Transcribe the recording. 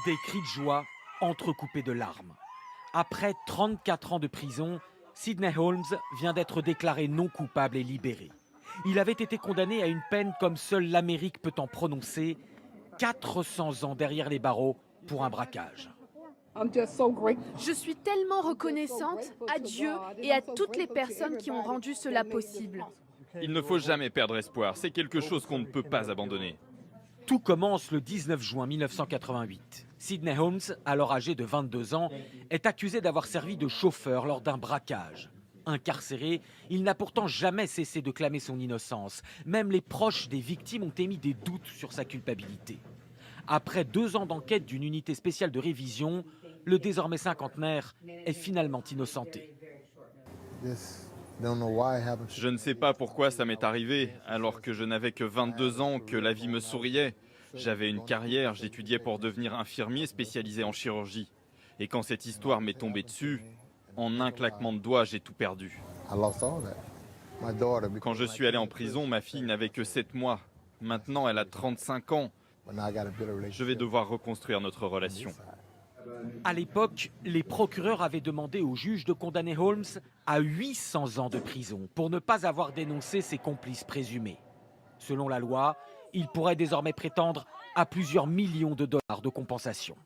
Des cris de joie entrecoupés de larmes. Après 34 ans de prison, Sidney Holmes vient d'être déclaré non coupable et libéré. Il avait été condamné à une peine comme seule l'Amérique peut en prononcer, 400 ans derrière les barreaux pour un braquage. Je suis tellement reconnaissante à Dieu et à toutes les personnes qui ont rendu cela possible. Il ne faut jamais perdre espoir, c'est quelque chose qu'on ne peut pas abandonner. Tout commence le 19 juin 1988. Sidney Holmes, alors âgé de 22 ans, est accusé d'avoir servi de chauffeur lors d'un braquage. Incarcéré, il n'a pourtant jamais cessé de clamer son innocence. Même les proches des victimes ont émis des doutes sur sa culpabilité. Après 2 ans d'enquête d'une unité spéciale de révision, le désormais cinquantenaire est finalement innocenté. Je ne sais pas pourquoi ça m'est arrivé, alors que je n'avais que 22 ans, que la vie me souriait. J'avais une carrière, j'étudiais pour devenir infirmier spécialisé en chirurgie. Et quand cette histoire m'est tombée dessus, en un claquement de doigts, j'ai tout perdu. Quand je suis allé en prison, ma fille n'avait que 7 mois. Maintenant, elle a 35 ans. Je vais devoir reconstruire notre relation. À l'époque, les procureurs avaient demandé au juge de condamner Holmes à 800 ans de prison pour ne pas avoir dénoncé ses complices présumés. Selon la loi, il pourrait désormais prétendre à plusieurs millions de dollars de compensation.